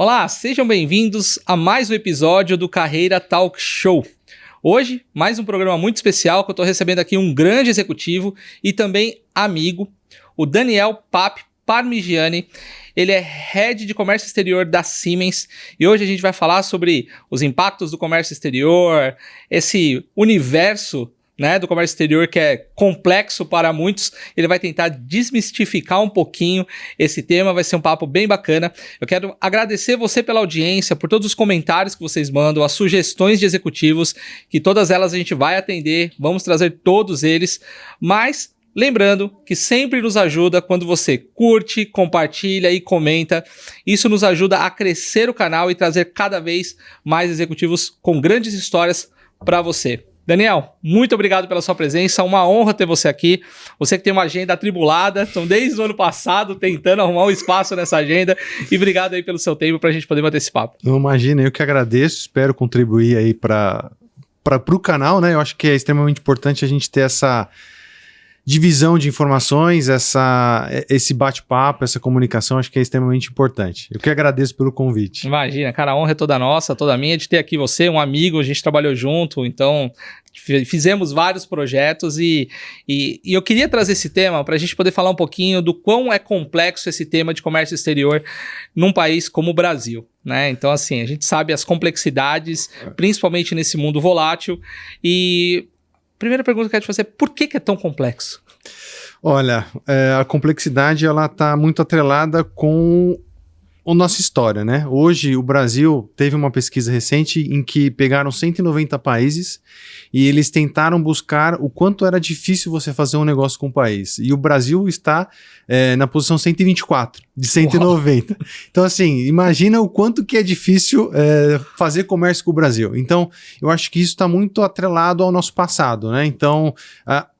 Olá, sejam bem-vindos a mais um episódio do Carreira Talk Show. Hoje, mais um programa muito especial que eu estou recebendo aqui um grande executivo e também amigo, o Daniel Papp Parmigiani. Ele é Head de Comércio Exterior da Siemens e hoje a gente vai falar sobre os impactos do comércio exterior, esse universo, né, do comércio exterior que é complexo para muitos. Ele vai tentar desmistificar um pouquinho esse tema, vai ser um papo bem bacana. Eu quero agradecer você pela audiência, por todos os comentários que vocês mandam, as sugestões de executivos, que todas elas a gente vai atender, vamos trazer todos eles, mas lembrando que sempre nos ajuda quando você curte, compartilha e comenta. Isso nos ajuda a crescer o canal e trazer cada vez mais executivos com grandes histórias para você. Daniel, muito obrigado pela sua presença, uma honra ter você aqui. Você que tem uma agenda atribulada, estão desde o ano passado tentando arrumar um espaço nessa agenda, e obrigado aí pelo seu tempo para a gente poder bater esse papo. Não imagina, eu que agradeço, espero contribuir aí para o canal, né? Eu acho que é extremamente importante a gente ter essa divisão de informações, esse bate-papo, essa comunicação, acho que é extremamente importante. Eu que agradeço pelo convite. Imagina, cara, a honra é toda nossa, toda minha de ter aqui você, um amigo, a gente trabalhou junto, então fizemos vários projetos e eu queria trazer esse tema para a gente poder falar um pouquinho do quão é complexo esse tema de comércio exterior num país como o Brasil, né? Então, assim, a gente sabe as complexidades, principalmente nesse mundo volátil. E primeira pergunta que eu quero te fazer é por que é tão complexo? Olha, a complexidade ela está muito atrelada com a nossa história, né? Hoje o Brasil teve uma pesquisa recente em que pegaram 190 países e eles tentaram buscar o quanto era difícil você fazer um negócio com o país. E o Brasil está na posição 124 de 190. Uau. Então, assim, imagina o quanto que é difícil fazer comércio com o Brasil. Então, eu acho que isso está muito atrelado ao nosso passado, né? Então,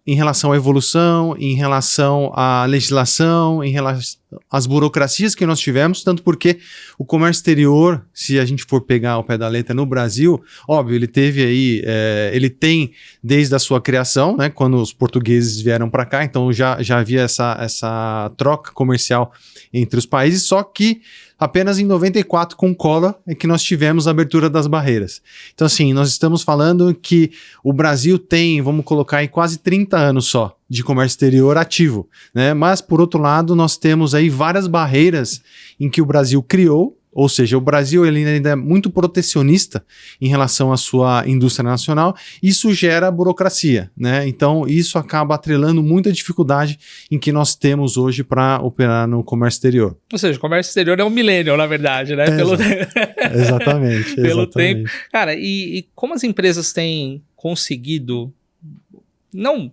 em relação à evolução, em relação à legislação, em relação às burocracias que nós tivemos, tanto porque o comércio exterior, se a gente for pegar ao pé da letra no Brasil, óbvio, ele teve aí, ele tem desde a sua criação, né, quando os portugueses vieram para cá, então já havia essa troca comercial entre os países, só que apenas em 94, com Collor, é que nós tivemos a abertura das barreiras. Então, assim, nós estamos falando que o Brasil tem, vamos colocar aí, quase 30 anos só de comércio exterior ativo, né? Mas, por outro lado, nós temos aí várias barreiras em que o Brasil criou, ou seja, o Brasil ele ainda é muito protecionista em relação à sua indústria nacional. Isso gera burocracia, né? Então, isso acaba atrelando muita dificuldade em que nós temos hoje para operar no comércio exterior. Ou seja, o comércio exterior é um milênio, na verdade, né? Exatamente. Pelo tempo. Cara, e como as empresas têm conseguido não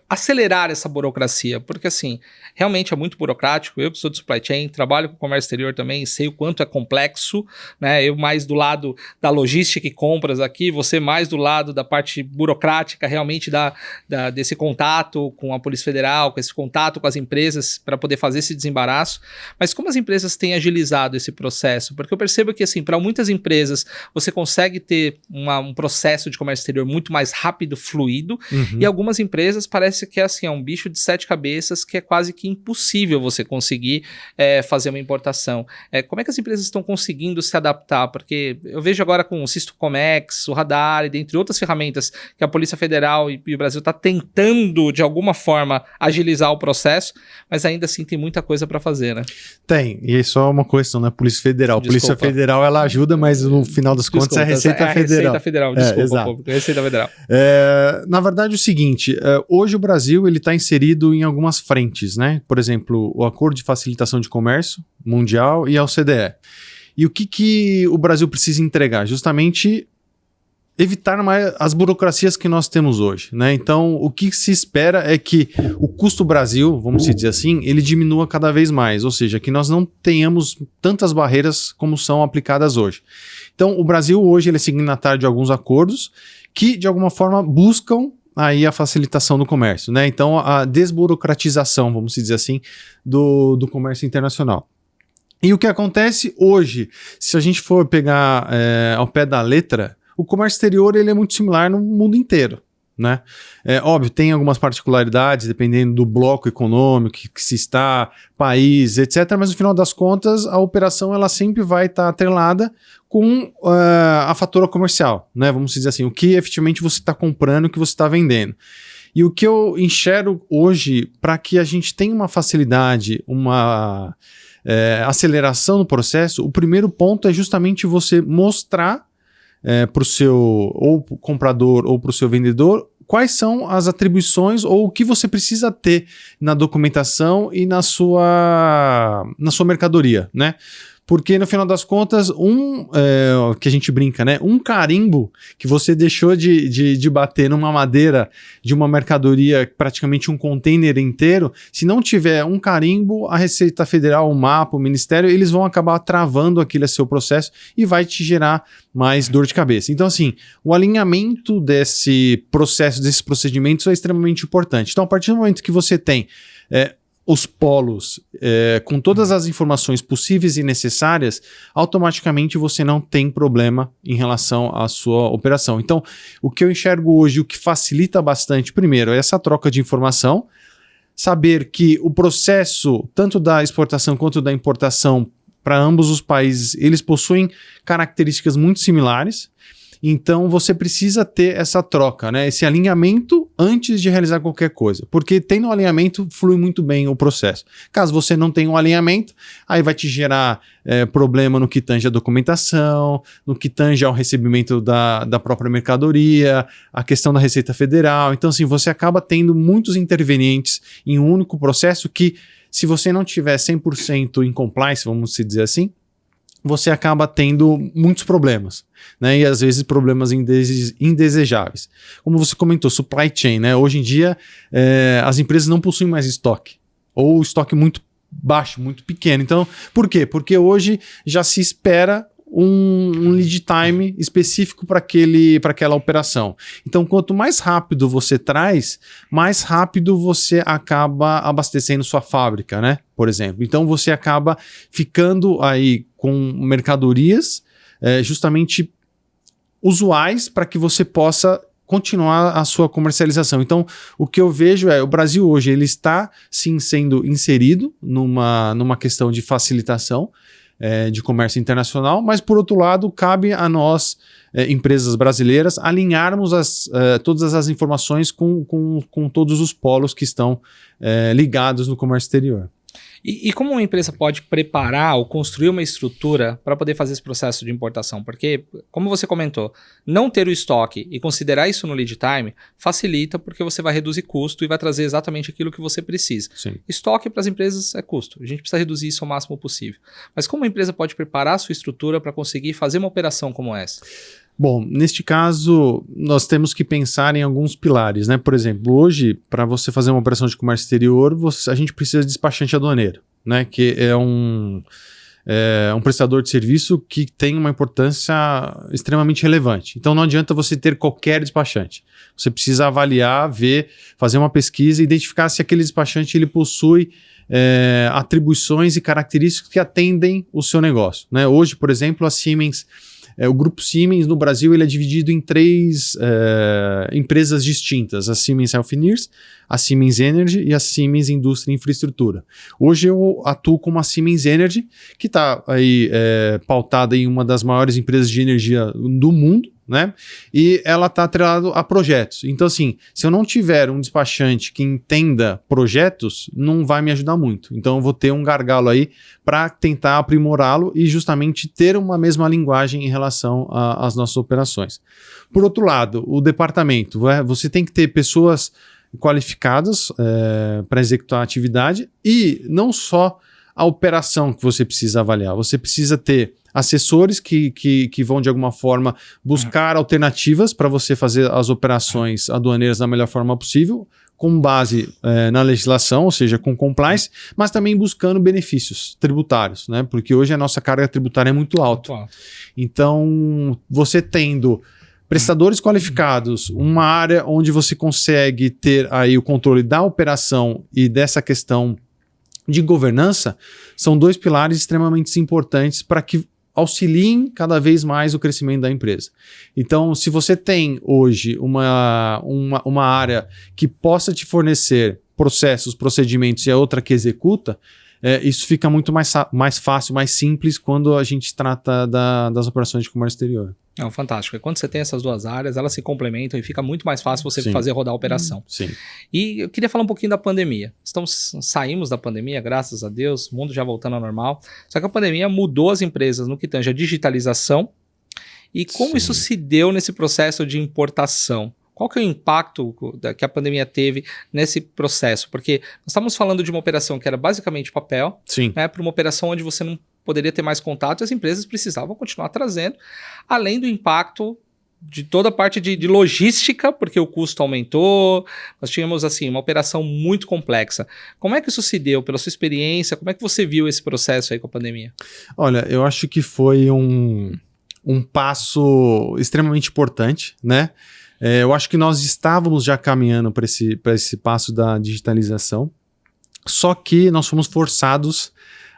acelerar essa burocracia? Porque, assim, realmente é muito burocrático. Eu que sou de supply chain, trabalho com comércio exterior também, sei o quanto é complexo, né? Eu mais do lado da logística e compras aqui, você mais do lado da parte burocrática, realmente desse contato com a Polícia Federal, com esse contato com as empresas para poder fazer esse desembaraço. Mas como as empresas têm agilizado esse processo? Porque eu percebo que, assim, para muitas empresas, você consegue ter um processo de comércio exterior muito mais rápido, fluido, e algumas empresas parece que assim, é um bicho de 7 cabeças que é quase que impossível você conseguir fazer uma importação. Como é que as empresas estão conseguindo se adaptar? Porque eu vejo agora com o Sisto Comex, o Radar e dentre outras ferramentas que a Polícia Federal e o Brasil está tentando de alguma forma agilizar o processo, mas ainda assim tem muita coisa para fazer, né? Tem, e é só uma questão, né? Polícia Federal. Desculpa. Polícia Federal ela ajuda, mas no final das contas é a Receita Federal. Receita Federal, desculpa, Receita Federal. Na verdade é o seguinte, hoje o Brasil ele está inserido em algumas frentes, né? Por exemplo, o Acordo de Facilitação de Comércio Mundial e a OCDE. E o que o Brasil precisa entregar? Justamente evitar mais as burocracias que nós temos hoje, né? Então, o que se espera é que o custo Brasil, vamos dizer assim, ele diminua cada vez mais, ou seja, que nós não tenhamos tantas barreiras como são aplicadas hoje. Então, o Brasil hoje ele é signatário de alguns acordos que, de alguma forma, buscam aí a facilitação do comércio, né? Então, a desburocratização, vamos dizer assim, do comércio internacional. E o que acontece hoje, se a gente for pegar ao pé da letra, o comércio exterior ele é muito similar no mundo inteiro, né? É óbvio, tem algumas particularidades, dependendo do bloco econômico, que se está, país, etc. Mas no final das contas, a operação ela sempre vai estar atrelada com a fatura comercial, né? Vamos dizer assim, o que efetivamente você está comprando, o que você está vendendo. E o que eu enxergo hoje, para que a gente tenha uma facilidade, uma aceleração no processo, o primeiro ponto é justamente você mostrar para o seu ou pro comprador ou para o seu vendedor quais são as atribuições ou o que você precisa ter na documentação e na sua mercadoria, né? Porque no final das contas, que a gente brinca, né? Um carimbo que você deixou de bater numa madeira de uma mercadoria, praticamente um container inteiro, se não tiver um carimbo, a Receita Federal, o MAPA, o Ministério, eles vão acabar travando aquele seu processo e vai te gerar mais dor de cabeça. Então, assim, o alinhamento desse processo, desses procedimentos é extremamente importante. Então, a partir do momento que você tem os polos com todas as informações possíveis e necessárias, automaticamente você não tem problema em relação à sua operação. Então, o que eu enxergo hoje, o que facilita bastante, primeiro, é essa troca de informação, saber que o processo, tanto da exportação quanto da importação, para ambos os países, eles possuem características muito similares. Então, você precisa ter essa troca, né? Esse alinhamento antes de realizar qualquer coisa. Porque tendo um alinhamento, flui muito bem o processo. Caso você não tenha um alinhamento, aí vai te gerar problema no que tange a documentação, no que tange ao recebimento da própria mercadoria, a questão da Receita Federal. Então, assim, você acaba tendo muitos intervenientes em um único processo que, se você não tiver 100% em compliance, vamos dizer assim, você acaba tendo muitos problemas, né? E às vezes problemas indesejáveis. Como você comentou, supply chain, né? Hoje em dia as empresas não possuem mais estoque, ou estoque muito baixo, muito pequeno. Então, por quê? Porque hoje já se espera um lead time específico para aquela operação. Então, quanto mais rápido você traz, mais rápido você acaba abastecendo sua fábrica, né? Por exemplo. Então, você acaba ficando aí com mercadorias justamente usuais para que você possa continuar a sua comercialização. Então, o que eu vejo o Brasil hoje, ele está sim sendo inserido numa questão de facilitação de comércio internacional, mas por outro lado, cabe a nós, empresas brasileiras, alinharmos todas as informações com todos os polos que estão ligados no comércio exterior. E como uma empresa pode preparar ou construir uma estrutura para poder fazer esse processo de importação? Porque, como você comentou, não ter o estoque e considerar isso no lead time facilita, porque você vai reduzir custo e vai trazer exatamente aquilo que você precisa. Sim. Estoque para as empresas é custo. A gente precisa reduzir isso ao máximo possível. Mas como uma empresa pode preparar a sua estrutura para conseguir fazer uma operação como essa? Bom, neste caso, nós temos que pensar em alguns pilares, né? Por exemplo, hoje, para você fazer uma operação de comércio exterior, a gente precisa de despachante aduaneiro, né? Que é um prestador de serviço que tem uma importância extremamente relevante. Então, não adianta você ter qualquer despachante. Você precisa avaliar, ver, fazer uma pesquisa e identificar se aquele despachante ele possui atribuições e características que atendem o seu negócio, né? Hoje, por exemplo, a Siemens... o grupo Siemens no Brasil ele é dividido em 3 empresas distintas, a Siemens Healthineers, a Siemens Energy e a Siemens Indústria e Infraestrutura. Hoje eu atuo como a Siemens Energy, que está aí pautada em uma das maiores empresas de energia do mundo, né? E ela está atrelada a projetos. Então, assim, se eu não tiver um despachante que entenda projetos, não vai me ajudar muito. Então, eu vou ter um gargalo aí para tentar aprimorá-lo e justamente ter uma mesma linguagem em relação às nossas operações. Por outro lado, o departamento. Você tem que ter pessoas qualificadas para executar a atividade e não só a operação que você precisa avaliar. Você precisa ter assessores que vão de alguma forma buscar alternativas para você fazer as operações aduaneiras da melhor forma possível, com base na legislação, ou seja, com compliance, mas também buscando benefícios tributários, né? Porque hoje a nossa carga tributária é muito alta. Então, você tendo prestadores qualificados, uma área onde você consegue ter aí o controle da operação e dessa questão de governança, são 2 pilares extremamente importantes para que auxiliem cada vez mais o crescimento da empresa. Então, se você tem hoje uma área que possa te fornecer processos, procedimentos e a outra que executa, isso fica muito mais fácil, mais simples quando a gente trata das operações de comércio exterior. Não, fantástico. Quando você tem essas duas áreas, elas se complementam e fica muito mais fácil você fazer rodar a operação. Sim. E eu queria falar um pouquinho da pandemia. Saímos da pandemia, graças a Deus, o mundo já voltando ao normal. Só que a pandemia mudou as empresas no que tange a digitalização. E como isso se deu nesse processo de importação? Qual que é o impacto que a pandemia teve nesse processo? Porque nós estamos falando de uma operação que era basicamente papel, né, para uma operação onde você não poderia ter mais contato e as empresas precisavam continuar trazendo, além do impacto de toda a parte de logística, porque o custo aumentou, nós tínhamos assim uma operação muito complexa. Como é que isso se deu, pela sua experiência? Como é que você viu esse processo aí com a pandemia? Olha, eu acho que foi um passo extremamente importante, né? Eu acho que nós estávamos já caminhando para esse passo da digitalização, só que nós fomos forçados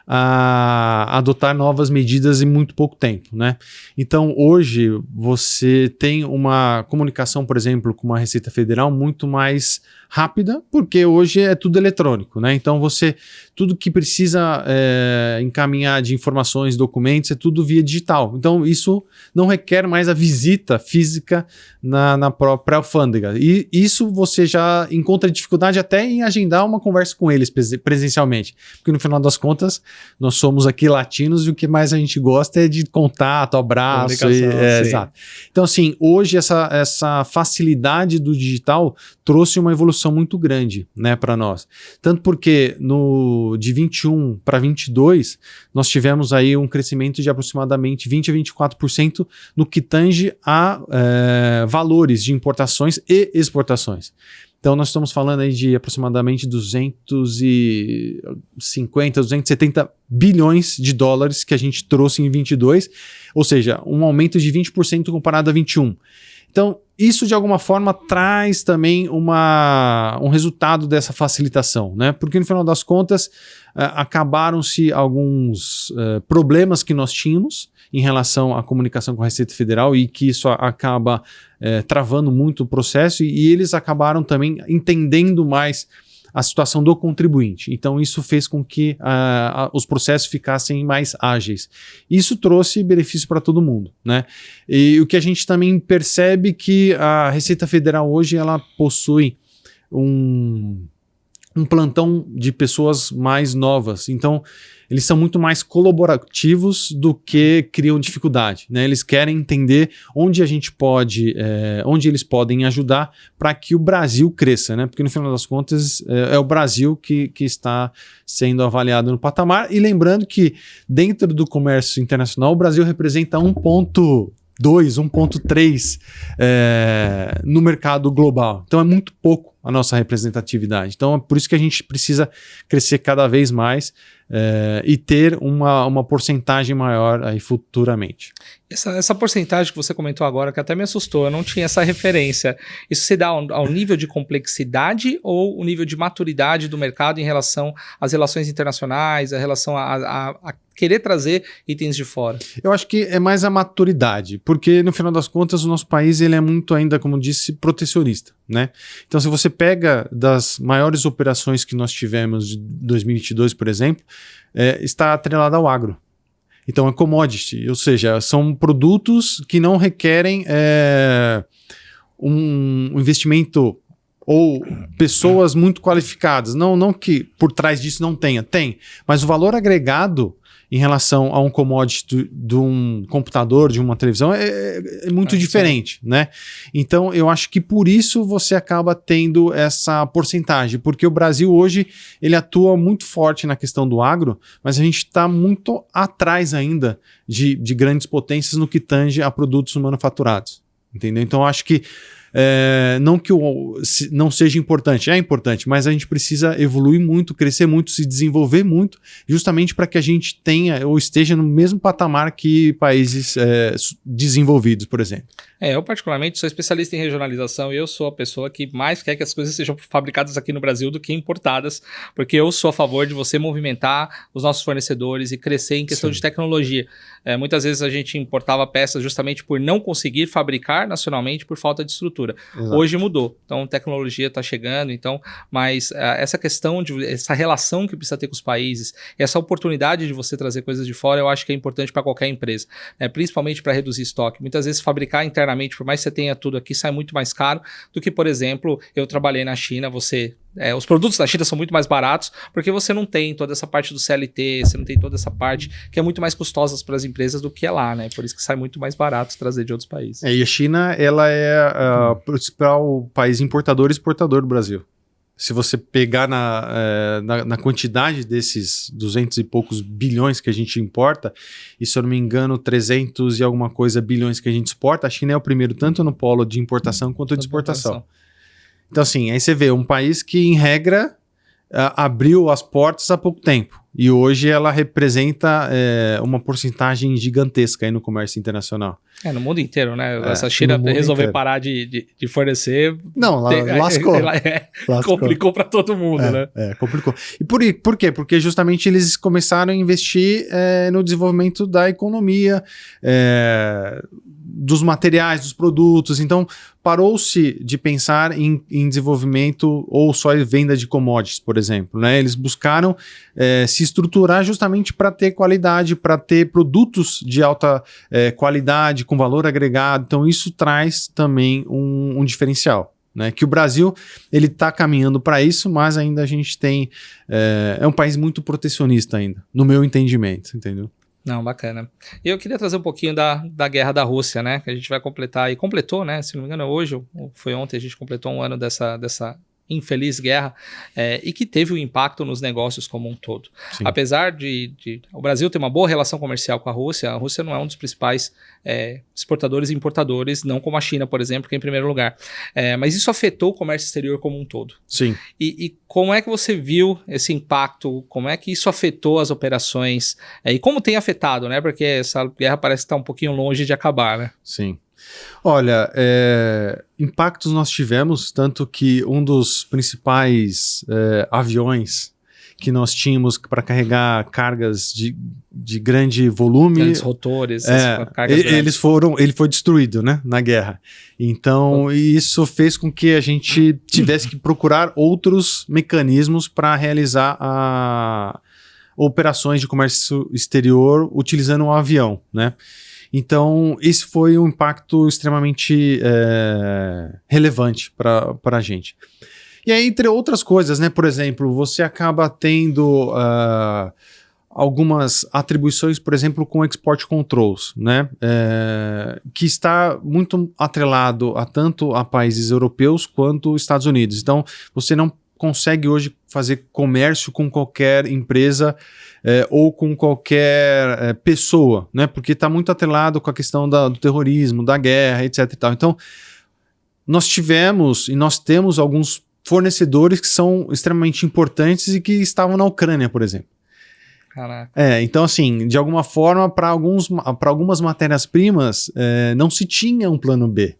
a adotar novas medidas em muito pouco tempo, né? Então, hoje, você tem uma comunicação, por exemplo, com uma Receita Federal muito mais rápida, porque hoje é tudo eletrônico, né? Então, tudo que precisa encaminhar de informações, documentos, é tudo via digital. Então, isso não requer mais a visita física na própria alfândega. E isso você já encontra dificuldade até em agendar uma conversa com eles presencialmente, porque no final das contas, nós somos aqui latinos e o que mais a gente gosta é de contato, abraço. Exato. Então, assim, hoje essa facilidade do digital trouxe uma evolução muito grande, né, para nós. Tanto porque de 21 para 22, nós tivemos aí um crescimento de aproximadamente 20 a 24% no que tange a valores de importações e exportações. Então, nós estamos falando aí de aproximadamente 250, 270 bilhões de dólares que a gente trouxe em 22, ou seja, um aumento de 20% comparado a 21. Então, isso de alguma forma traz também um resultado dessa facilitação, né? Porque no final das contas, acabaram-se alguns problemas que nós tínhamos em relação à comunicação com a Receita Federal e que isso acaba travando muito o processo e eles acabaram também entendendo mais a situação do contribuinte. Então, isso fez com que os processos ficassem mais ágeis. Isso trouxe benefício para todo mundo, né? E o que a gente também percebe que a Receita Federal hoje ela possui um plantão de pessoas mais novas. Então, eles são muito mais colaborativos do que criam dificuldade, né? Eles querem entender onde a gente pode, onde eles podem ajudar para que o Brasil cresça, né? Porque no final das contas é o Brasil que está sendo avaliado no patamar. E lembrando que dentro do comércio internacional, o Brasil representa 1,2, 1,3 no mercado global. Então é muito pouco a nossa representatividade. Então é por isso que a gente precisa crescer cada vez mais e ter uma porcentagem maior aí futuramente. Essa porcentagem que você comentou agora, que até me assustou, eu não tinha essa referência. Isso se dá ao nível de complexidade ou o nível de maturidade do mercado em relação às relações internacionais, a relação a querer trazer itens de fora? Eu acho que é mais a maturidade, porque no final das contas o nosso país ele é muito ainda, como disse, protecionista, né? Então se você pega das maiores operações que nós tivemos de 2022, por exemplo, está atrelada ao agro. Então é commodity, ou seja, são produtos que não requerem um investimento ou pessoas muito qualificadas. Não que por trás disso não tenha, mas o valor agregado em relação a um commodity de um computador, de uma televisão, é muito diferente, né? Então, eu acho que por isso você acaba tendo essa porcentagem, porque o Brasil hoje, ele atua muito forte na questão do agro, mas a gente está muito atrás ainda de grandes potências no que tange a produtos manufaturados, entendeu? Então, eu acho que não que não seja importante, é importante, mas a gente precisa evoluir muito, crescer muito, se desenvolver muito, justamente para que a gente tenha ou esteja no mesmo patamar que países desenvolvidos, por exemplo. Eu particularmente sou especialista em regionalização e eu sou a pessoa que mais quer que as coisas sejam fabricadas aqui no Brasil do que importadas, porque eu sou a favor de você movimentar os nossos fornecedores e crescer em questão de tecnologia. Muitas vezes a gente importava peças justamente por não conseguir fabricar nacionalmente por falta de estrutura. Exato. Hoje mudou. Então, tecnologia está chegando, mas essa questão, essa relação que precisa ter com os países, essa oportunidade de você trazer coisas de fora, eu acho que é importante para qualquer empresa, né? Principalmente para reduzir estoque. Muitas vezes fabricar internamente, por mais que você tenha tudo aqui, sai muito mais caro do que, por exemplo, eu trabalhei na China, os produtos da China são muito mais baratos porque você não tem toda essa parte do CLT, você não tem toda essa parte que é muito mais custosa para as empresas do que é lá, né? Por isso que sai muito mais barato trazer de outros países. E a China, ela é o principal país importador e exportador do Brasil. Se você pegar na quantidade desses 200 e poucos bilhões que a gente importa, e se eu não me engano 300 e alguma coisa bilhões que a gente exporta, a China é o primeiro tanto no polo de importação quanto de exportação. Então, assim, aí você vê um país que, em regra, abriu as portas há pouco tempo. E hoje ela representa uma porcentagem gigantesca aí no comércio internacional. No mundo inteiro, né? Essa China resolver parar de fornecer... Não, lascou. Complicou para todo mundo, né? Complicou. E por quê? Porque justamente eles começaram a investir no desenvolvimento da economia, dos materiais, dos produtos. Então, parou-se de pensar em desenvolvimento ou só em venda de commodities, por exemplo, né? Eles buscaram se estruturar justamente para ter qualidade, para ter produtos de alta qualidade, com valor agregado. Então, isso traz também um diferencial, né? Que o Brasil ele está caminhando para isso, mas ainda a gente tem... é um país muito protecionista ainda, no meu entendimento, entendeu? Não, bacana. E eu queria trazer um pouquinho da guerra da Rússia, né? Que a gente vai completar, e completou, né? Se não me engano, hoje, ou foi ontem, a gente completou um ano dessa infeliz guerra, e que teve um impacto nos negócios como um todo. Sim. Apesar de o Brasil ter uma boa relação comercial com a Rússia não é um dos principais exportadores e importadores, não como a China, por exemplo, que é em primeiro lugar. Mas isso afetou o comércio exterior como um todo. Sim. E como é que você viu esse impacto? Como é que isso afetou as operações? E como tem afetado, né? Porque essa guerra parece estar um pouquinho longe de acabar, né? Sim. Olha, impactos nós tivemos, tanto que um dos principais aviões que nós tínhamos para carregar cargas de grande volume... Grandes rotores, ele foi destruído, né, na guerra. Então, isso fez com que a gente tivesse que procurar outros mecanismos para realizar operações de comércio exterior utilizando um avião, né? Então, esse foi um impacto extremamente relevante para a gente. E aí, entre outras coisas, né? Por exemplo, você acaba tendo algumas atribuições, por exemplo, com export controls, né? Que está muito atrelado tanto a países europeus quanto Estados Unidos. Então, você não consegue hoje fazer comércio com qualquer empresa ou com qualquer pessoa, né? Porque está muito atrelado com a questão do terrorismo, da guerra, etc. E tal. Então, nós tivemos e nós temos alguns fornecedores que são extremamente importantes e que estavam na Ucrânia, por exemplo. Caraca. Então, assim, de alguma forma, para algumas matérias-primas, não se tinha um plano B.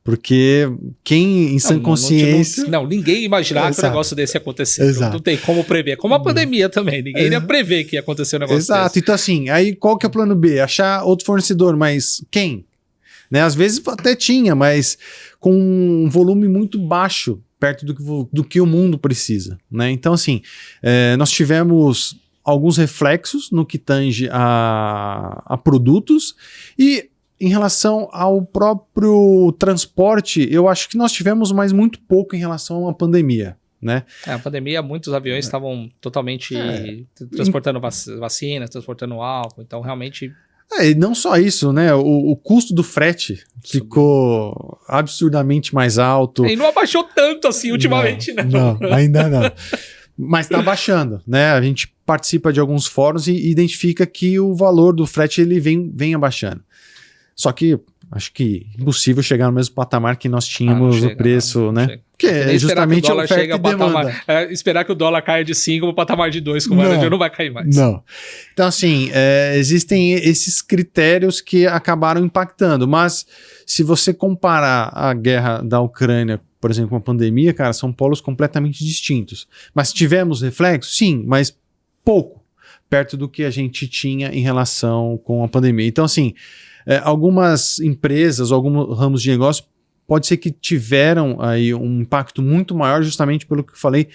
Porque quem em sã consciência... ninguém imaginava que um negócio desse ia acontecer. Não tem como prever. Como a pandemia também. Ninguém ia prever que ia acontecer um negócio desse. Então assim, aí qual que é o plano B? Achar outro fornecedor, mas quem? Né? Às vezes até tinha, mas com um volume muito baixo, perto do que o mundo precisa. Né? Então assim, nós tivemos alguns reflexos no que tange a produtos e... Em relação ao próprio transporte, eu acho que nós tivemos, mas muito pouco em relação à pandemia, né? A pandemia, muitos aviões estavam totalmente transportando vacinas, transportando álcool, então realmente... E não só isso, né? O custo do frete ficou absurdamente mais alto. E não abaixou tanto assim ultimamente, não. Não, ainda não. Mas está baixando, né? A gente participa de alguns fóruns e identifica que o valor do frete ele vem abaixando. Só que acho que impossível chegar no mesmo patamar que nós tínhamos o preço, né? Porque é justamente o oferta e demanda. Esperar que o dólar caia de 5 para o patamar de 2, como era, não vai cair mais. Não. Então, assim, existem esses critérios que acabaram impactando. Mas se você comparar a guerra da Ucrânia, por exemplo, com a pandemia, cara, são polos completamente distintos. Mas tivemos reflexos? Sim, mas pouco. perto do que a gente tinha em relação com a pandemia. Então, assim, algumas empresas, alguns ramos de negócio, pode ser que tiveram aí um impacto muito maior justamente pelo que eu falei,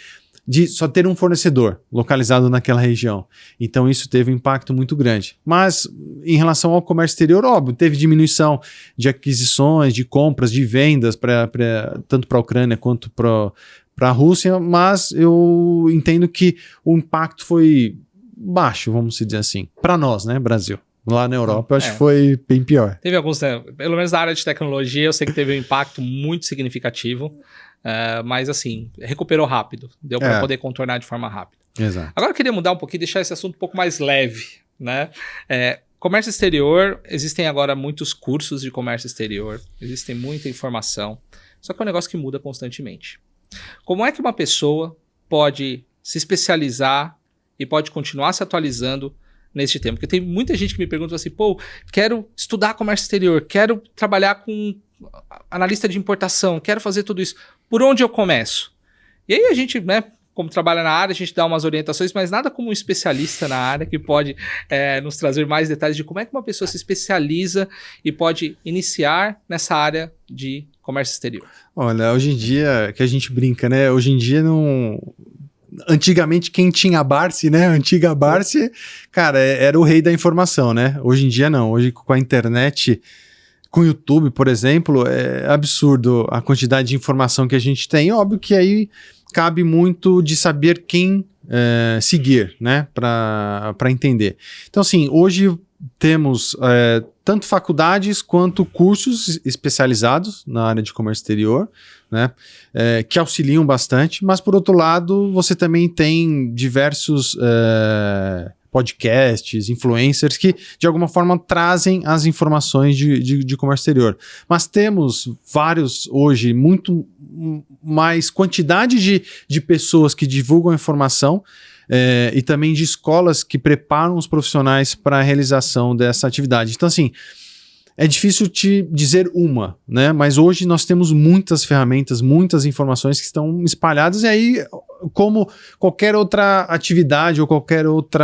de só ter um fornecedor localizado naquela região. Então isso teve um impacto muito grande. Mas em relação ao comércio exterior, óbvio, teve diminuição de aquisições, de compras, de vendas, tanto para a Ucrânia quanto para a Rússia, mas eu entendo que o impacto foi baixo, vamos dizer assim, para nós, né, Brasil. Lá na Europa, eu acho que foi bem pior. Teve alguns, pelo menos na área de tecnologia, eu sei que teve um impacto muito significativo. Mas assim, recuperou rápido. Deu para poder contornar de forma rápida. Exato. Agora eu queria mudar um pouquinho, deixar esse assunto um pouco mais leve, né? Comércio exterior, existem agora muitos cursos de comércio exterior, existem muita informação, só que é um negócio que muda constantemente. Como é que uma pessoa pode se especializar e pode continuar se atualizando neste tema? Porque tem muita gente que me pergunta assim, pô, quero estudar comércio exterior, quero trabalhar com analista de importação, quero fazer tudo isso. Por onde eu começo? E aí a gente, né, como trabalha na área, a gente dá umas orientações, mas nada como um especialista na área que pode nos trazer mais detalhes de como é que uma pessoa se especializa e pode iniciar nessa área de comércio exterior. Olha, hoje em dia, que a gente brinca, né? Hoje em dia não... Antigamente, quem tinha a Barsi, né? A antiga Barsi, cara, era o rei da informação, né? Hoje em dia não. Hoje com a internet... Com o YouTube, por exemplo, é absurdo a quantidade de informação que a gente tem. Óbvio que aí cabe muito de saber quem seguir, né, para entender. Então, assim, hoje temos tanto faculdades quanto cursos especializados na área de comércio exterior, né, que auxiliam bastante, mas, por outro lado, você também tem diversos... podcasts, influencers que de alguma forma trazem as informações de comércio exterior. Mas temos vários hoje, muito mais quantidade de pessoas que divulgam informação e também de escolas que preparam os profissionais para a realização dessa atividade. Então, assim, é difícil te dizer uma, né? Mas hoje nós temos muitas ferramentas, muitas informações que estão espalhadas, e aí, como qualquer outra atividade ou qualquer outro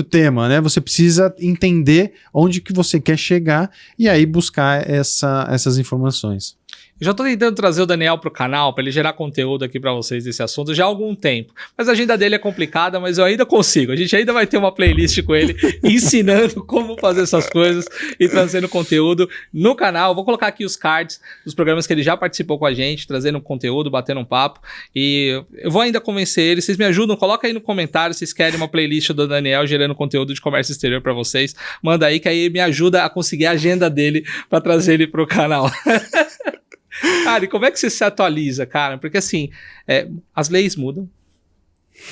tema, né? Você precisa entender onde que você quer chegar e aí buscar essas informações. Eu já estou tentando trazer o Daniel para o canal, para ele gerar conteúdo aqui para vocês desse assunto já há algum tempo. Mas a agenda dele é complicada, mas eu ainda consigo. A gente ainda vai ter uma playlist com ele ensinando como fazer essas coisas e trazendo conteúdo no canal. Vou colocar aqui os cards dos programas que ele já participou com a gente, trazendo conteúdo, batendo um papo. E eu vou ainda convencer ele. Vocês me ajudam? Coloca aí no comentário se vocês querem uma playlist do Daniel gerando conteúdo de comércio exterior para vocês. Manda aí que aí me ajuda a conseguir a agenda dele para trazer ele para o canal. Cara, e como é que você se atualiza, cara? Porque assim, as leis mudam,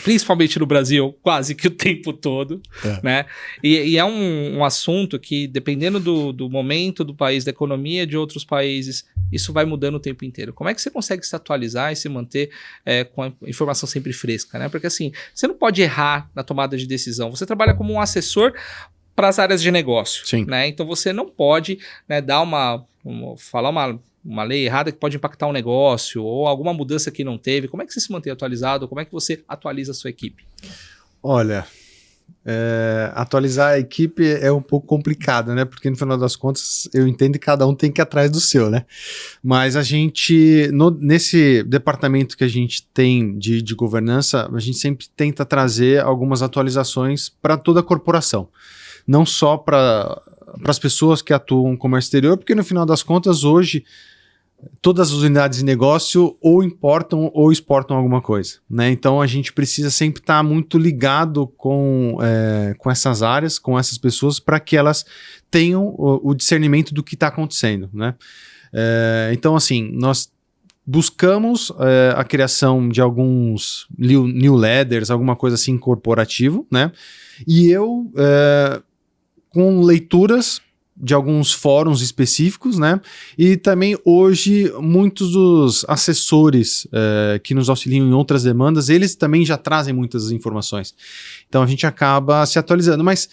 principalmente no Brasil, quase que o tempo todo, né? E é um assunto que, dependendo do momento do país, da economia de outros países, isso vai mudando o tempo inteiro. Como é que você consegue se atualizar e se manter com a informação sempre fresca, né? Porque assim, você não pode errar na tomada de decisão. Você trabalha como um assessor para as áreas de negócio, Sim. Né? Então você não pode, né, falar uma lei errada que pode impactar um negócio ou alguma mudança que não teve. Como é que você se mantém atualizado? Como é que você atualiza a sua equipe? Olha, atualizar a equipe é um pouco complicado, né? Porque no final das contas eu entendo que cada um tem que ir atrás do seu, né? Mas a gente, nesse departamento que a gente tem de governança, a gente sempre tenta trazer algumas atualizações para toda a corporação. Não só para as pessoas que atuam no comércio exterior, porque no final das contas hoje todas as unidades de negócio ou importam ou exportam alguma coisa, né? Então a gente precisa sempre estar muito ligado com essas áreas, com essas pessoas, para que elas tenham o discernimento do que está acontecendo, né? Então assim, nós buscamos a criação de alguns newsletters, alguma coisa assim corporativo, né? E eu com leituras de alguns fóruns específicos, né? E também hoje muitos dos assessores que nos auxiliam em outras demandas, eles também já trazem muitas informações. Então a gente acaba se atualizando, mas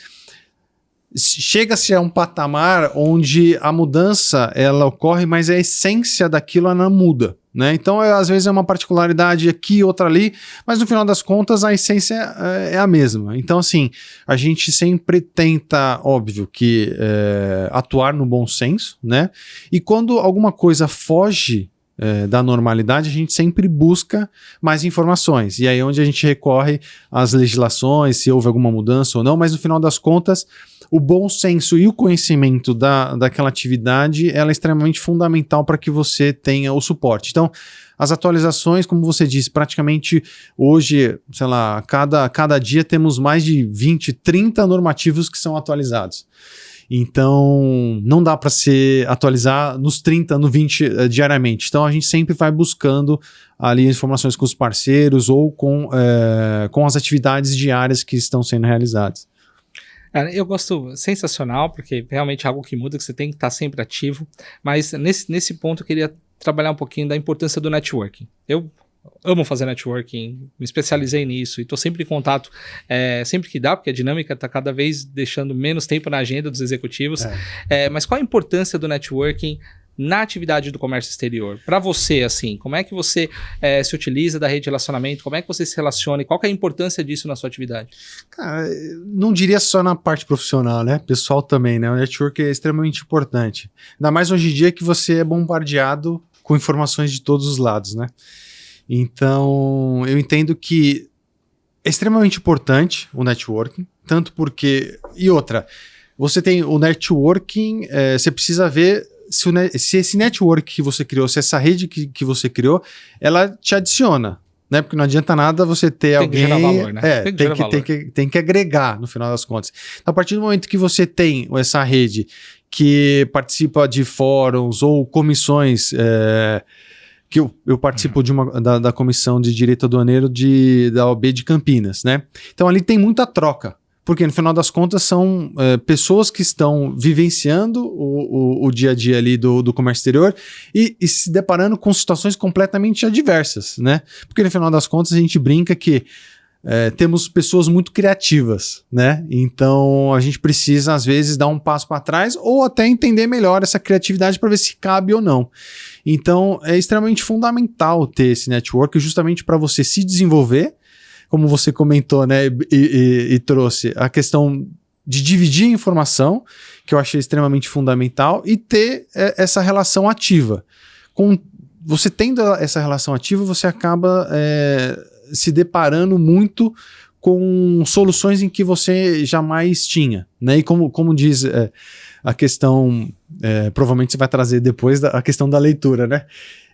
chega-se a um patamar onde a mudança ela ocorre, mas a essência daquilo ela não muda, né? Então, às vezes é uma particularidade aqui, outra ali, mas no final das contas a essência é a mesma. Então, assim, a gente sempre tenta, óbvio, que atuar no bom senso, né? E quando alguma coisa foge da normalidade, a gente sempre busca mais informações. E aí é onde a gente recorre às legislações, se houve alguma mudança ou não, mas no final das contas, o bom senso e o conhecimento daquela atividade, ela é extremamente fundamental para que você tenha o suporte. Então, as atualizações, como você disse, praticamente hoje, sei lá, cada dia temos mais de 20, 30 normativos que são atualizados. Então, não dá para se atualizar nos 30, no 20 diariamente. Então, a gente sempre vai buscando ali informações com os parceiros ou com as atividades diárias que estão sendo realizadas. Cara, eu gosto, sensacional, porque realmente é algo que muda, que você tem que estar sempre ativo, mas nesse ponto eu queria trabalhar um pouquinho da importância do networking. Eu amo fazer networking, me especializei nisso e estou sempre em contato, sempre que dá, porque a dinâmica está cada vez deixando menos tempo na agenda dos executivos. Mas qual a importância do networking na atividade do comércio exterior? Para você, assim, como é que você se utiliza da rede de relacionamento? Como é que você se relaciona? E qual que é a importância disso na sua atividade? Cara, não diria só na parte profissional, né? Pessoal também, né? O network é extremamente importante. Ainda mais hoje em dia que você é bombardeado com informações de todos os lados, né? Então, eu entendo que é extremamente importante o networking, tanto porque... E outra, você tem o networking, você precisa ver se esse network que você criou, se essa rede que você criou, ela te adiciona, né? Porque não adianta nada você ter alguém... Tem que gerar valor, né? Tem que agregar, no final das contas. Então, a partir do momento que você tem essa rede que participa de fóruns ou comissões... que eu participo da comissão de direito aduaneiro da OAB de Campinas, né? Então ali tem muita troca, porque no final das contas são pessoas que estão vivenciando o dia a dia ali do comércio exterior e se deparando com situações completamente adversas, né? Porque no final das contas a gente brinca que temos pessoas muito criativas, né? Então a gente precisa às vezes dar um passo para trás ou até entender melhor essa criatividade para ver se cabe ou não. Então é extremamente fundamental ter esse network justamente para você se desenvolver, como você comentou, né? E trouxe a questão de dividir a informação, que eu achei extremamente fundamental, e ter essa relação ativa. Você tendo essa relação ativa, você acaba se deparando muito com soluções em que você jamais tinha, né? E como diz a questão, provavelmente você vai trazer depois a questão da leitura, né?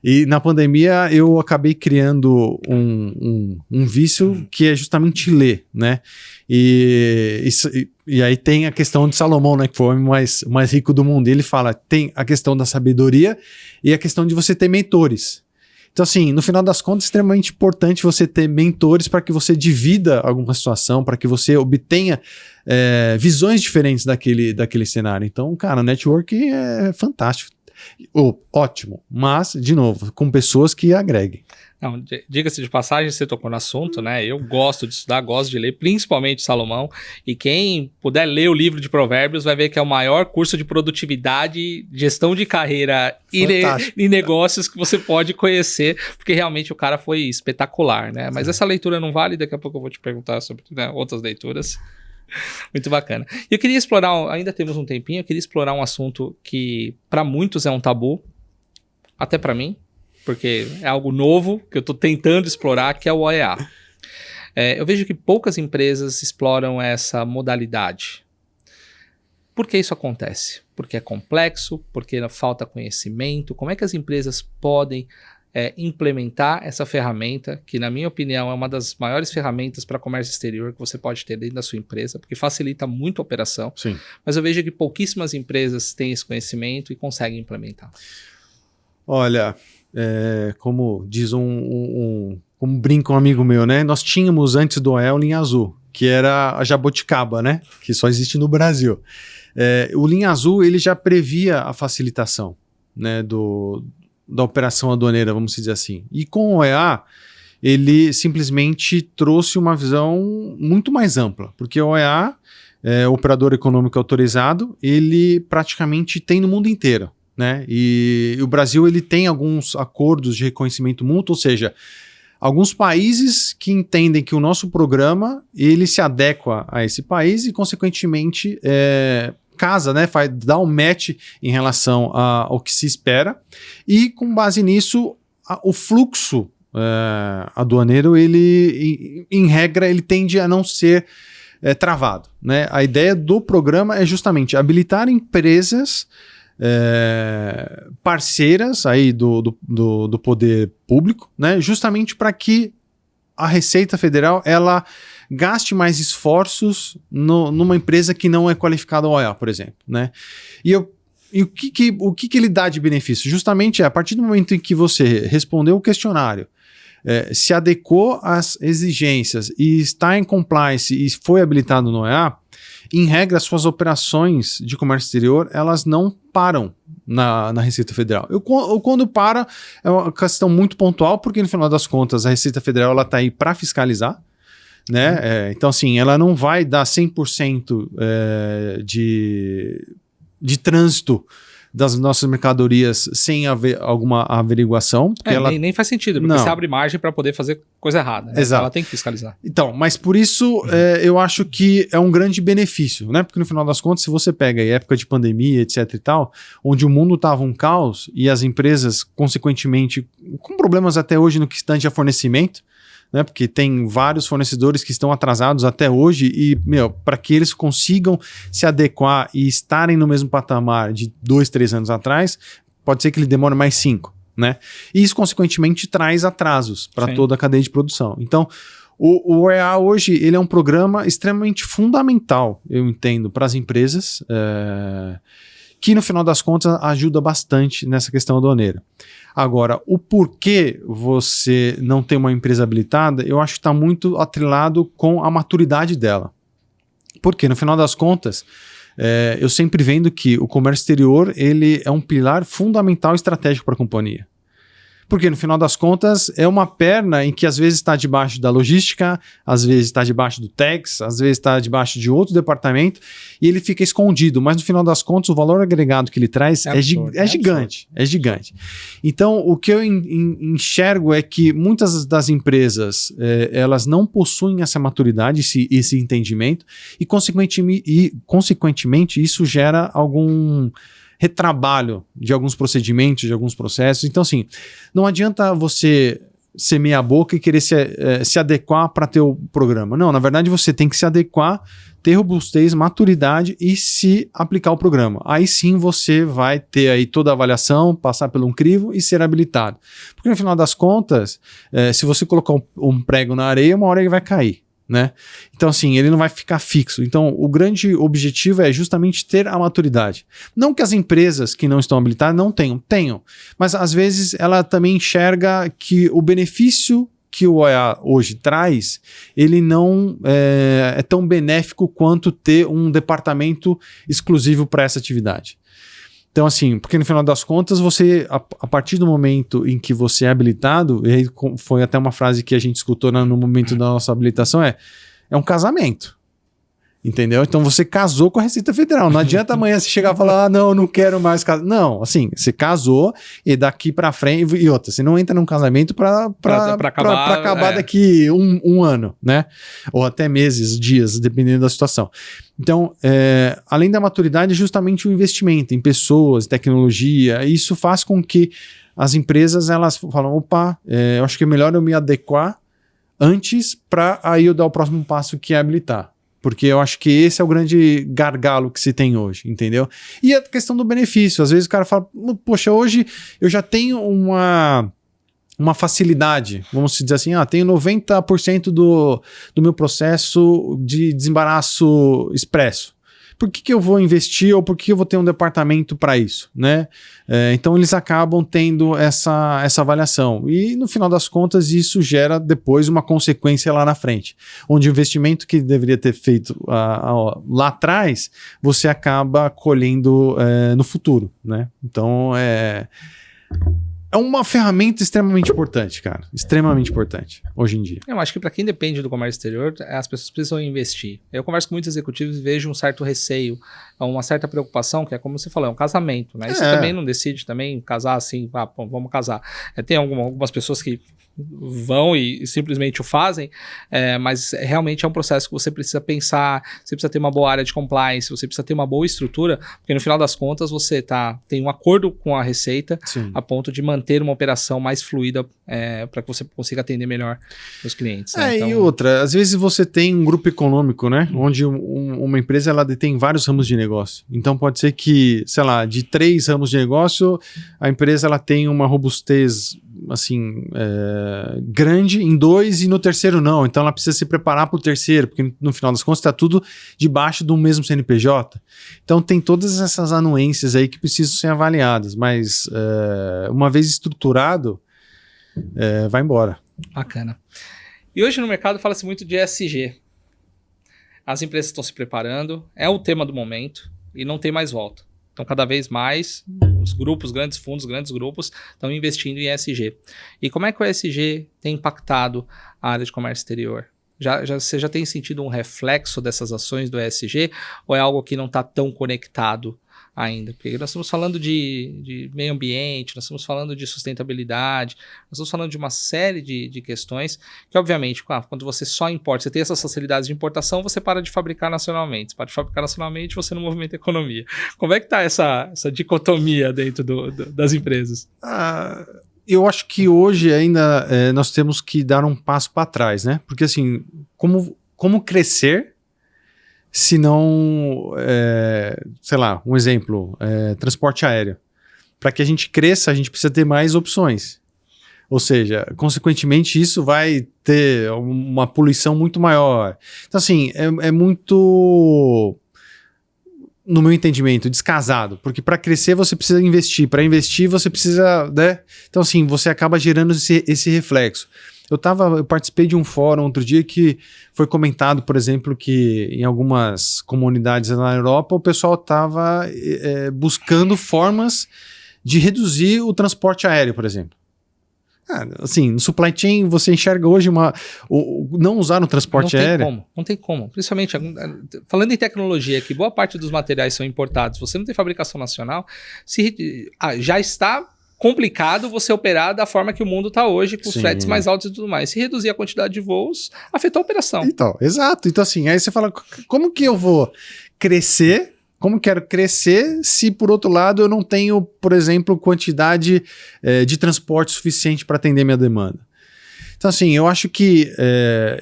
E na pandemia eu acabei criando um vício que é justamente ler, né? E aí tem a questão de Salomão, né? Que foi o homem mais rico do mundo. E ele fala, tem a questão da sabedoria e a questão de você ter mentores. Então, assim, no final das contas, é extremamente importante você ter mentores para que você divida alguma situação, para que você obtenha visões diferentes daquele cenário. Então, cara, o network é fantástico. Ótimo, mas, de novo, com pessoas que agreguem. Não, diga-se de passagem, você tocou no assunto, né? Eu gosto de estudar, gosto de ler, principalmente Salomão. E quem puder ler o livro de Provérbios vai ver que é o maior curso de produtividade, gestão de carreira e negócios que você pode conhecer, porque realmente o cara foi espetacular, né? Mas essa leitura não vale, daqui a pouco eu vou te perguntar sobre outras leituras. Muito bacana. E eu queria explorar, ainda temos um tempinho, eu queria explorar um assunto que para muitos é um tabu, até para mim, porque é algo novo que eu estou tentando explorar, que é o OEA. Eu vejo que poucas empresas exploram essa modalidade. Por que isso acontece? Porque é complexo, porque falta conhecimento. Como é que as empresas podem implementar essa ferramenta, que na minha opinião é uma das maiores ferramentas para comércio exterior que você pode ter dentro da sua empresa, porque facilita muito a operação. Sim. Mas eu vejo que pouquíssimas empresas têm esse conhecimento e conseguem implementar. Olha, como diz como brinca um amigo meu, né? Nós tínhamos antes do OEA o Linha Azul, que era a jabuticaba, né? Que só existe no Brasil. O Linha Azul, ele já previa a facilitação, né? Da operação aduaneira, vamos dizer assim. E com o OEA, ele simplesmente trouxe uma visão muito mais ampla, porque o OEA, o operador econômico autorizado, ele praticamente tem no mundo inteiro. né? E o Brasil ele tem alguns acordos de reconhecimento mútuo, ou seja, alguns países que entendem que o nosso programa ele se adequa a esse país e, consequentemente, casa, né? Dá um match em relação ao que se espera, e com base nisso, o fluxo aduaneiro, ele, em regra, ele tende a não ser travado, né? A ideia do programa é justamente habilitar empresas parceiras aí do poder público, né? Justamente para que a Receita Federal ela gaste mais esforços numa empresa que não é qualificada ao OEA, por exemplo, né? E o que ele dá de benefício? Justamente a partir do momento em que você respondeu o questionário, se adequou às exigências e está em compliance e foi habilitado no OEA, em regra, suas operações de comércio exterior, elas não param na Receita Federal. Ou quando para, é uma questão muito pontual, porque no final das contas a Receita Federal está aí para fiscalizar, né? Então, assim, ela não vai dar 100% de trânsito das nossas mercadorias sem haver alguma averiguação. Nem faz sentido, porque você abre margem para poder fazer coisa errada, né? Exato. Ela tem que fiscalizar. Então, mas por isso eu acho que é um grande benefício, né? Porque no final das contas, se você pega aí época de pandemia, etc e tal, onde o mundo estava um caos e as empresas, consequentemente, com problemas até hoje no que tange a fornecimento, né? Porque tem vários fornecedores que estão atrasados até hoje e, para que eles consigam se adequar e estarem no mesmo patamar de 2, 3 anos atrás, pode ser que ele demore mais 5, né? E isso, consequentemente, traz atrasos para toda a cadeia de produção. Então, o OEA hoje ele é um programa extremamente fundamental, eu entendo, para as empresas, que no final das contas ajuda bastante nessa questão aduaneira. Agora, o porquê você não tem uma empresa habilitada, eu acho que está muito atrelado com a maturidade dela. Porque, no final das contas, eu sempre vendo que o comércio exterior ele é um pilar fundamental e estratégico para a companhia. Porque, no final das contas, é uma perna em que às vezes está debaixo da logística, às vezes está debaixo do tax, às vezes está debaixo de outro departamento e ele fica escondido. Mas, no final das contas, o valor agregado que ele traz é gigante. É gigante. Então, o que eu enxergo é que muitas das empresas, elas não possuem essa maturidade, esse entendimento e, consequentemente, isso gera algum retrabalho de alguns procedimentos, de alguns processos. Então, assim, não adianta você ser meia boca e querer se adequar para ter o programa. Não, na verdade, você tem que se adequar, ter robustez, maturidade e se aplicar o programa. Aí sim você vai ter aí toda a avaliação, passar pelo crivo e ser habilitado. Porque no final das contas, se você colocar um prego na areia, uma hora ele vai cair, né? Então, assim, ele não vai ficar fixo. Então, o grande objetivo é justamente ter a maturidade. Não que as empresas que não estão habilitadas não tenham, mas às vezes ela também enxerga que o benefício que o OEA hoje traz, ele não é tão benéfico quanto ter um departamento exclusivo para essa atividade. Então, assim, porque no final das contas, você, a partir do momento em que você é habilitado, e aí foi até uma frase que a gente escutou no momento da nossa habilitação, é um casamento. Entendeu? Então você casou com a Receita Federal. Não adianta amanhã você chegar e falar, não quero mais casar. Não, assim, você casou e daqui pra frente, e outra, você não entra num casamento pra acabar daqui um ano, né? Ou até meses, dias, dependendo da situação. Então, além da maturidade, é justamente o investimento em pessoas, tecnologia. Isso faz com que as empresas, elas falam, opa, eu acho que é melhor eu me adequar antes para aí eu dar o próximo passo, que é habilitar. Porque eu acho que esse é o grande gargalo que se tem hoje, entendeu? E a questão do benefício. Às vezes o cara fala, poxa, hoje eu já tenho uma facilidade, vamos dizer assim, tenho 90% do meu processo de desembaraço expresso. Por que eu vou investir ou por que eu vou ter um departamento para isso, né? Então eles acabam tendo essa avaliação e no final das contas isso gera depois uma consequência lá na frente, onde o investimento que deveria ter feito lá atrás, você acaba colhendo no futuro, né? Então é uma ferramenta extremamente importante, cara. Extremamente importante, hoje em dia. Eu acho que para quem depende do comércio exterior, as pessoas precisam investir. Eu converso com muitos executivos e vejo um certo receio, uma certa preocupação, que é como você falou, é um casamento, né? E você também não decide também casar assim, bom, vamos casar. Tem algumas pessoas que vão e simplesmente o fazem, mas realmente é um processo que você precisa pensar, você precisa ter uma boa área de compliance, você precisa ter uma boa estrutura, porque no final das contas você tem um acordo com a Receita, Sim. a ponto de manter uma operação mais fluida para que você consiga atender melhor os clientes. Né? E outra, às vezes você tem um grupo econômico, né? Onde uma empresa ela detém vários ramos de negócio. Então pode ser que, sei lá, de 3 ramos de negócio, a empresa ela tem uma robustez assim, grande em 2 e no terceiro não. Então ela precisa se preparar para o terceiro, porque no final das contas está tudo debaixo do mesmo CNPJ. Então tem todas essas anuências aí que precisam ser avaliadas, mas uma vez estruturado, vai embora. Bacana. E hoje no mercado fala-se muito de ESG. As empresas estão se preparando, é o tema do momento e não tem mais volta. Então, cada vez mais, os grupos, grandes fundos, grandes grupos, estão investindo em ESG. E como é que o ESG tem impactado a área de comércio exterior? Você já tem sentido um reflexo dessas ações do ESG ou é algo que não está tão conectado ainda? Porque nós estamos falando de meio ambiente, nós estamos falando de sustentabilidade, nós estamos falando de uma série de questões que, obviamente, quando você só importa, você tem essas facilidades de importação, você para de fabricar nacionalmente. Você para de fabricar nacionalmente, você não movimenta a economia. Como é que está essa dicotomia dentro das empresas? Eu acho que hoje ainda nós temos que dar um passo para trás, né? Porque assim, como crescer se não, sei lá, um exemplo, transporte aéreo. Para que a gente cresça, a gente precisa ter mais opções. Ou seja, consequentemente, isso vai ter uma poluição muito maior. Então, assim, é muito, no meu entendimento, descasado. Porque para crescer, você precisa investir. Para investir, você precisa, né? Então, assim, você acaba gerando esse reflexo. Eu participei de um fórum outro dia que foi comentado, por exemplo, que em algumas comunidades na Europa o pessoal estava buscando formas de reduzir o transporte aéreo, por exemplo. Assim, no supply chain você enxerga hoje não usar no transporte aéreo? Não tem como. Principalmente, falando em tecnologia, que boa parte dos materiais são importados, você não tem fabricação nacional, já está complicado você operar da forma que o mundo está hoje, com os fretes mais altos e tudo mais. Se reduzir a quantidade de voos, afetou a operação. Então, exato. Então, assim, aí você fala, como que eu vou crescer? Como quero crescer se, por outro lado, eu não tenho, por exemplo, quantidade de transporte suficiente para atender minha demanda? Então, assim, eu acho que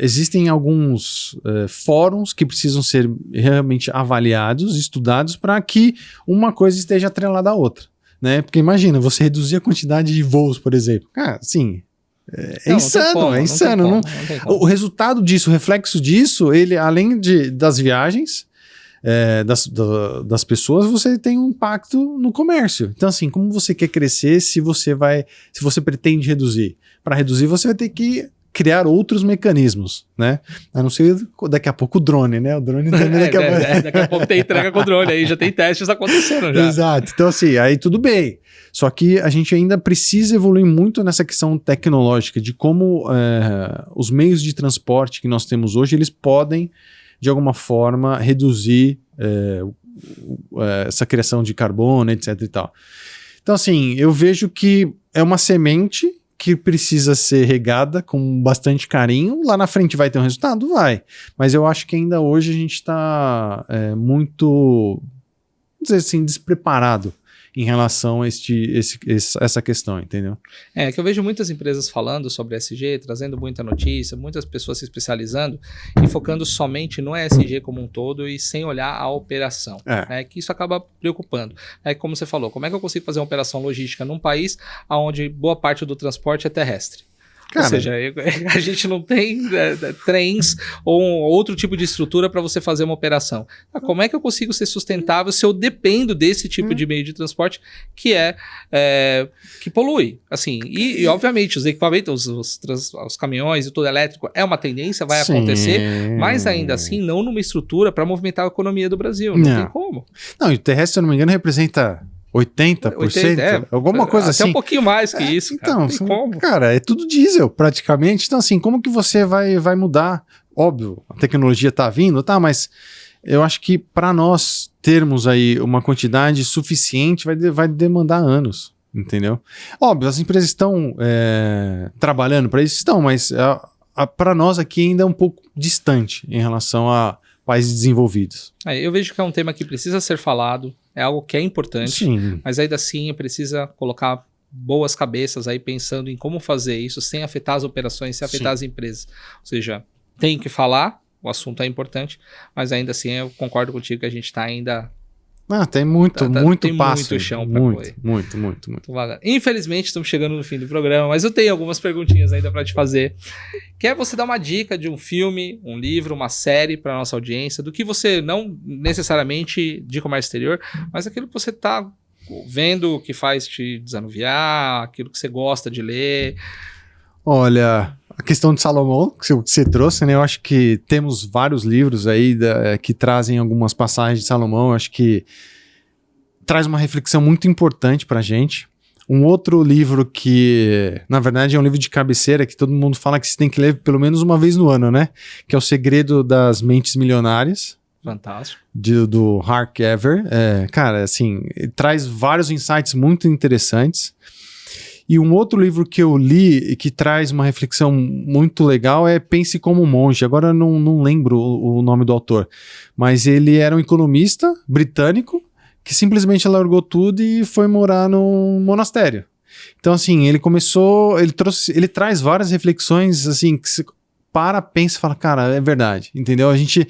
existem alguns fóruns que precisam ser realmente avaliados, estudados, para que uma coisa esteja atrelada à outra. Né? Porque imagina, você reduzir a quantidade de voos, por exemplo. Sim, insano. O resultado disso, o reflexo disso, ele, além das viagens, das pessoas, você tem um impacto no comércio. Então, assim, como você quer crescer se você pretende reduzir? Para reduzir, você vai ter que criar outros mecanismos, né? A não ser daqui a pouco o drone, né? O drone também daqui a pouco tem entrega com o drone, aí já tem testes acontecendo já. Exato. Então, assim, aí tudo bem. Só que a gente ainda precisa evoluir muito nessa questão tecnológica de como os meios de transporte que nós temos hoje, eles podem, de alguma forma, reduzir essa criação de carbono, etc e tal. Então, assim, eu vejo que é uma semente que precisa ser regada com bastante carinho. Lá na frente vai ter um resultado? Vai. Mas eu acho que ainda hoje a gente está muito, vamos dizer assim, despreparado em relação a essa questão, entendeu? Que eu vejo muitas empresas falando sobre ESG, trazendo muita notícia, muitas pessoas se especializando e focando somente no ESG como um todo e sem olhar a operação. Que isso acaba preocupando. Como você falou, como é que eu consigo fazer uma operação logística num país onde boa parte do transporte é terrestre? Ou seja, a gente não tem trens ou outro tipo de estrutura para você fazer uma operação. Como é que eu consigo ser sustentável se eu dependo desse tipo de meio de transporte que polui? Assim, e obviamente, os equipamentos, os caminhões e tudo elétrico é uma tendência, vai acontecer, mas ainda assim não numa estrutura para movimentar a economia do Brasil. Não tem como. Não, e o terrestre, se eu não me engano, representa 80%? Alguma coisa assim. Até um pouquinho mais que isso, então, cara. Como? Cara, é tudo diesel, praticamente. Então, assim, como que você vai mudar? Óbvio, a tecnologia tá vindo, tá, mas eu acho que para nós termos aí uma quantidade suficiente vai demandar anos, entendeu? Óbvio, as empresas estão trabalhando para isso, estão, mas para nós aqui ainda é um pouco distante em relação a países desenvolvidos. Eu vejo que é um tema que precisa ser falado, é algo que é importante, Sim. mas ainda assim precisa colocar boas cabeças aí pensando em como fazer isso sem afetar as operações, sem afetar as empresas. Ou seja, tem que falar, o assunto é importante, mas ainda assim eu concordo contigo que a gente está ainda... tem muito tem passo. Muito chão para correr. Muito. Infelizmente, estamos chegando no fim do programa, mas eu tenho algumas perguntinhas ainda para te fazer. Quer você dar uma dica de um filme, um livro, uma série para nossa audiência, do que você, não necessariamente de comércio exterior, mas aquilo que você está vendo que faz te desanuviar, aquilo que você gosta de ler? Olha, a questão de Salomão, que você trouxe, né? Eu acho que temos vários livros aí que trazem algumas passagens de Salomão. Eu acho que traz uma reflexão muito importante pra gente. Um outro livro que, na verdade, é um livro de cabeceira que todo mundo fala que você tem que ler pelo menos uma vez no ano, né? Que é O Segredo das Mentes Milionárias. Fantástico. Do Hark Ever. Cara, assim, traz vários insights muito interessantes. E um outro livro que eu li e que traz uma reflexão muito legal é Pense como um Monge. Agora eu não lembro o nome do autor, mas ele era um economista britânico que simplesmente largou tudo e foi morar num monastério. Então, assim, ele traz várias reflexões, assim, que você pensa e fala, cara, é verdade, entendeu? A gente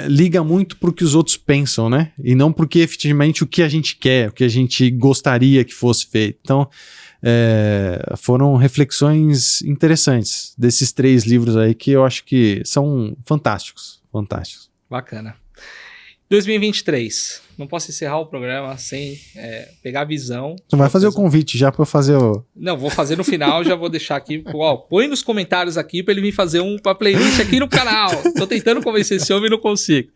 liga muito pro que os outros pensam, né? E não porque efetivamente o que a gente quer, o que a gente gostaria que fosse feito. Então, foram reflexões interessantes desses 3 livros aí que eu acho que são fantásticos. Bacana. 2023. Não posso encerrar o programa sem pegar a visão. Você vai fazer o convite já para eu fazer o... Não, vou fazer no final, já vou deixar aqui. Põe nos comentários aqui para ele vir fazer uma playlist aqui no canal. Tô tentando convencer esse homem e não consigo.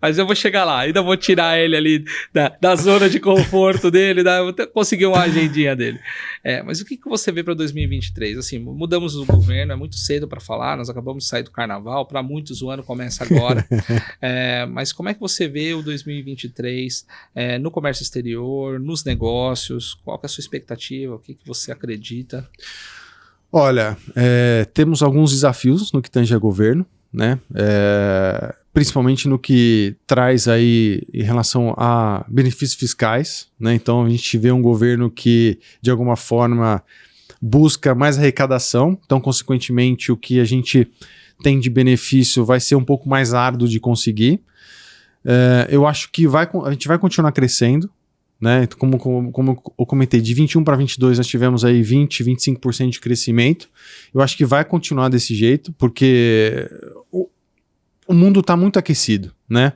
Mas eu vou chegar lá. Ainda vou tirar ele ali da zona de conforto dele. Vou conseguir uma agendinha dele. Mas o que você vê para 2023? Assim, mudamos o governo, é muito cedo para falar. Nós acabamos de sair do carnaval. Para muitos o ano começa agora. Mas como é que você vê o 2023 no comércio exterior, nos negócios? Qual que é a sua expectativa? O que você acredita? Olha, temos alguns desafios no que tange a governo, né? Principalmente no que traz aí em relação a benefícios fiscais, né? Então a gente vê um governo que, de alguma forma, busca mais arrecadação. Então, consequentemente, o que a gente tem de benefício vai ser um pouco mais árduo de conseguir. Eu acho que a gente vai continuar crescendo, né? Como eu comentei, de 21 para 22 nós tivemos aí 25% de crescimento. Eu acho que vai continuar desse jeito, porque o mundo está muito aquecido, né?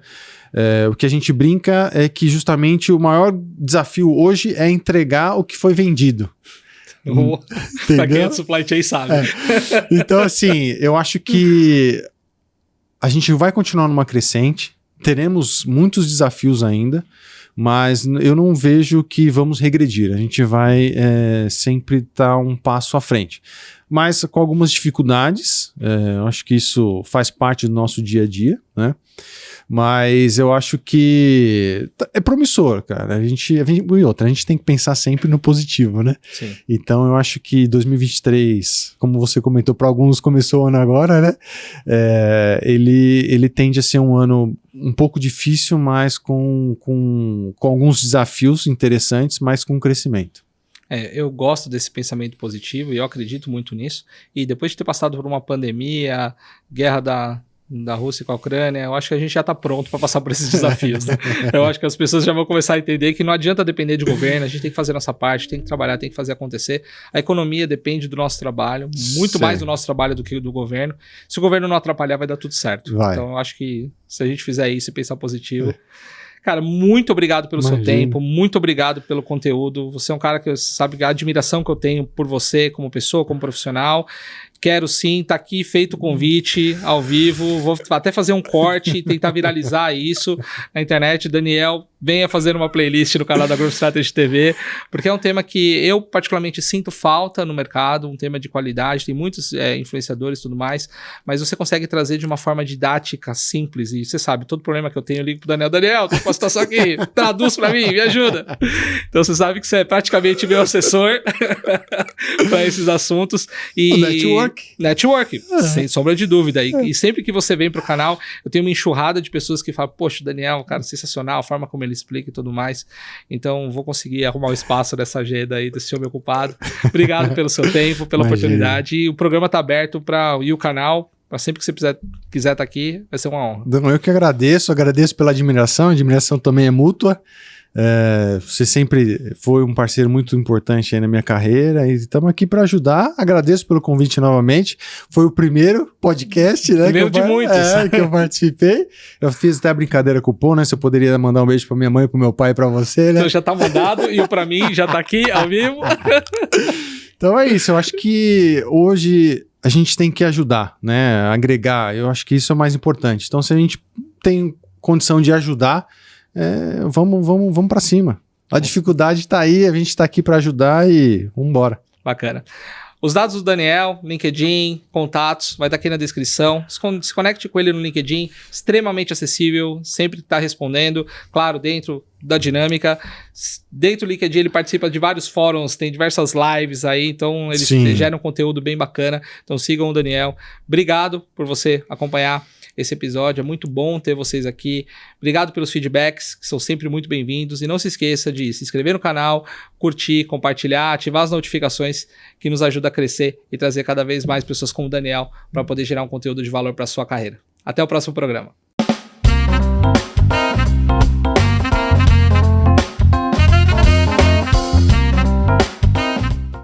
O que a gente brinca é que justamente o maior desafio hoje é entregar o que foi vendido. Para quem é do supply chain sabe. Então, assim, eu acho que a gente vai continuar numa crescente. Teremos muitos desafios ainda, mas eu não vejo que vamos regredir. A gente vai sempre estar um passo à frente. Mas com algumas dificuldades, eu acho que isso faz parte do nosso dia a dia, né? Mas eu acho que é promissor, cara. A gente tem que pensar sempre no positivo, né? Sim. Então eu acho que 2023, como você comentou, para alguns começou o ano agora, né? Ele tende a ser um ano um pouco difícil, mas com alguns desafios interessantes, mas com crescimento. Eu gosto desse pensamento positivo e eu acredito muito nisso. E depois de ter passado por uma pandemia, guerra da Rússia com a Ucrânia, eu acho que a gente já está pronto para passar por esses desafios, né? Eu acho que as pessoas já vão começar a entender que não adianta depender de governo, a gente tem que fazer nossa parte, tem que trabalhar, tem que fazer acontecer. A economia depende do nosso trabalho, muito mais do nosso trabalho do que do governo. Se o governo não atrapalhar, vai dar tudo certo. Então eu acho que se a gente fizer isso e pensar positivo... Cara, muito obrigado pelo seu tempo, muito obrigado pelo conteúdo. Você é um cara que sabe a admiração que eu tenho por você como pessoa, como profissional. Quero sim, tá aqui feito o convite ao vivo, vou até fazer um corte e tentar viralizar isso na internet. Daniel, venha fazer uma playlist no canal da Growth Strategy TV, porque é um tema que eu particularmente sinto falta no mercado, um tema de qualidade, tem muitos influenciadores e tudo mais, mas você consegue trazer de uma forma didática, simples, e você sabe, todo problema que eu tenho eu ligo pro Daniel, tô com uma situação aqui, traduz pra mim, me ajuda. Então você sabe que você é praticamente meu assessor para esses assuntos. E Network, sem sombra de dúvida. E sempre que você vem pro canal, eu tenho uma enxurrada de pessoas que falam, poxa, Daniel, cara, sensacional, a forma como ele explica e tudo mais. Então, vou conseguir arrumar um espaço nessa agenda aí desse homem ocupado. Obrigado pelo seu tempo, pela oportunidade. E o programa tá aberto e o canal, para sempre que você quiser estar aqui, vai ser uma honra. Eu que agradeço pela admiração, a admiração também é mútua. Você sempre foi um parceiro muito importante aí na minha carreira e estamos aqui para ajudar. Agradeço pelo convite novamente. Foi o primeiro podcast, né? Primeiro de muitos. Que eu participei. Eu fiz até brincadeira com o Pô, né? Se eu poderia mandar um beijo para minha mãe, para meu pai e para você, né? Então já tá mandado e o para mim já tá aqui ao vivo. Então é isso. Eu acho que hoje a gente tem que ajudar, né? Agregar. Eu acho que isso é o mais importante. Então, se a gente tem condição de ajudar, vamos para cima. A dificuldade está aí, a gente está aqui para ajudar e vamos embora. Bacana. Os dados do Daniel, LinkedIn, contatos, vai estar aqui na descrição. Se conecte com ele no LinkedIn, extremamente acessível, sempre está respondendo, claro, dentro da dinâmica. Dentro do LinkedIn ele participa de vários fóruns, tem diversas lives aí, então eles geram um conteúdo bem bacana. Então sigam o Daniel. Obrigado por você acompanhar esse episódio, é muito bom ter vocês aqui. Obrigado pelos feedbacks, que são sempre muito bem-vindos. E não se esqueça de se inscrever no canal, curtir, compartilhar, ativar as notificações, que nos ajuda a crescer e trazer cada vez mais pessoas como o Daniel para poder gerar um conteúdo de valor para a sua carreira. Até o próximo programa.